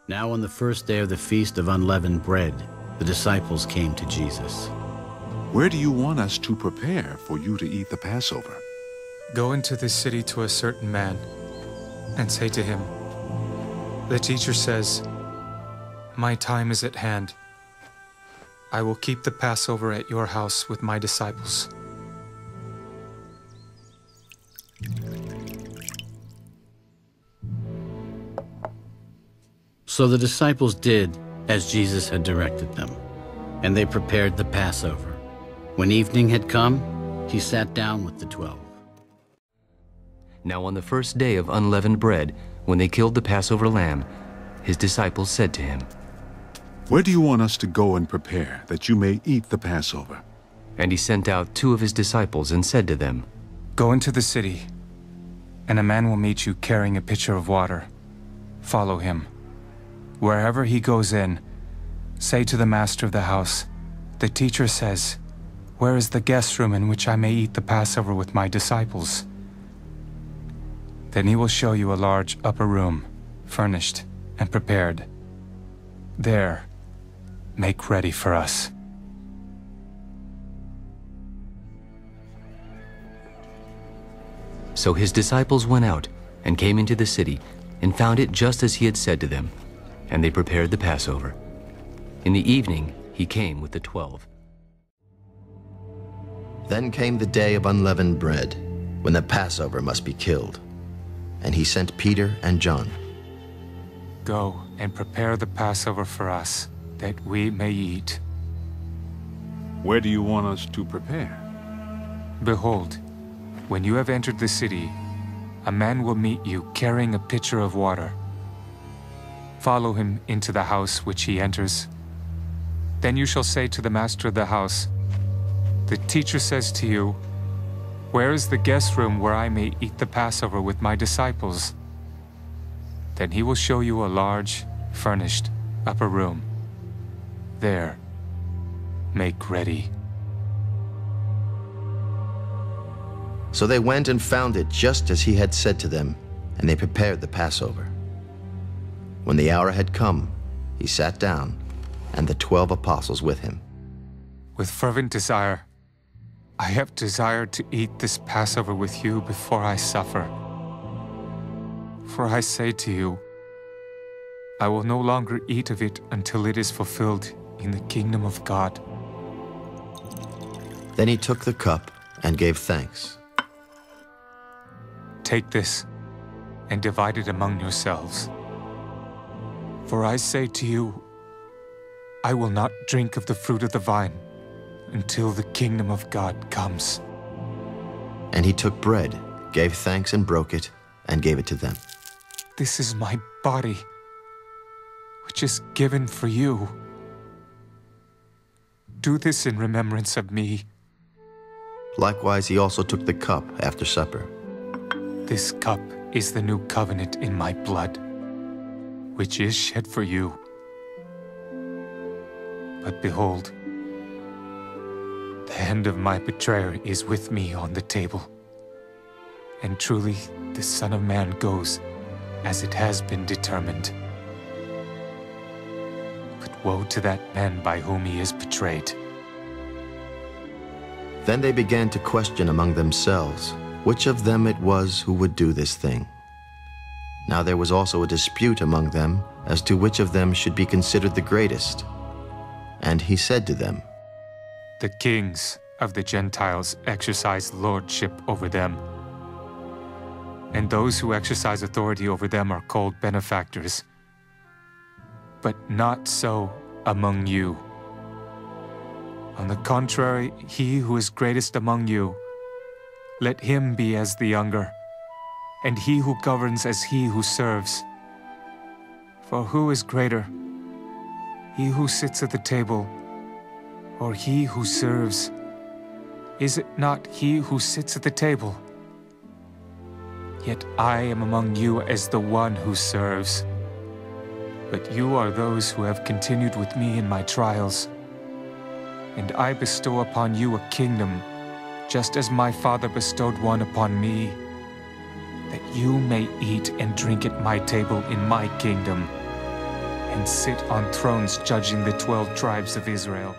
Now on the first day of the Feast of Unleavened Bread, the disciples came to Jesus. "Where do you want us to prepare for you to eat the Passover?" Go into the city to a certain man and say to him, 'The teacher says, my time is at hand. I will keep the Passover at your house with my disciples.'" So the disciples did as Jesus had directed them, and they prepared the Passover. When evening had come, he sat down with the 12. Now on the first day of unleavened bread, when they killed the Passover lamb, his disciples said to him, "Where do you want us to go and prepare, that you may eat the Passover?" And he sent out 2 of his disciples and said to them, Go into the city, and a man will meet you carrying a pitcher of water. Follow him. Wherever he goes in, say to the master of the house, 'The teacher says, where is the guest room in which I may eat the Passover with my disciples?' Then he will show you a large upper room, furnished and prepared. There, make ready for us." So his disciples went out and came into the city and found it just as he had said to them, and they prepared the Passover. In the evening he came with the 12. Then came the day of unleavened bread, when the Passover must be killed. And he sent Peter and John. Go and prepare the Passover for us, that we may eat. "Where do you want us to prepare?" Behold, when you have entered the city, a man will meet you carrying a pitcher of water. Follow him into the house which he enters. Then you shall say to the master of the house, 'The teacher says to you, where is the guest room where I may eat the Passover with my disciples?' Then he will show you a large, furnished upper room. There, make ready." So they went and found it just as he had said to them, and they prepared the Passover. When the hour had come, he sat down, and the 12 apostles with him. With fervent desire, I have desired to eat this Passover with you before I suffer. For I say to you, I will no longer eat of it until it is fulfilled in the kingdom of God." Then he took the cup and gave thanks. "Take this and divide it among yourselves. For I say to you, I will not drink of the fruit of the vine until the kingdom of God comes." And he took bread, gave thanks and broke it, and gave it to them. "This is my body, which is given for you. Do this in remembrance of me." Likewise, he also took the cup after supper. "This cup is the new covenant in my blood, which is shed for you. But behold, the hand of my betrayer is with me on the table. And truly, the Son of Man goes as it has been determined. But woe to that man by whom he is betrayed." Then they began to question among themselves which of them it was who would do this thing. Now there was also a dispute among them as to which of them should be considered the greatest. And he said to them, "The kings of the Gentiles exercise lordship over them, and those who exercise authority over them are called benefactors. But not so among you. On the contrary, he who is greatest among you, let him be as the younger, and he who governs as he who serves. For who is greater, he who sits at the table, or he who serves? Is it not he who sits at the table? Yet I am among you as the one who serves. But you are those who have continued with me in my trials. And I bestow upon you a kingdom, just as my Father bestowed one upon me, that you may eat and drink at my table in my kingdom. and sit on thrones judging the 12 tribes of Israel.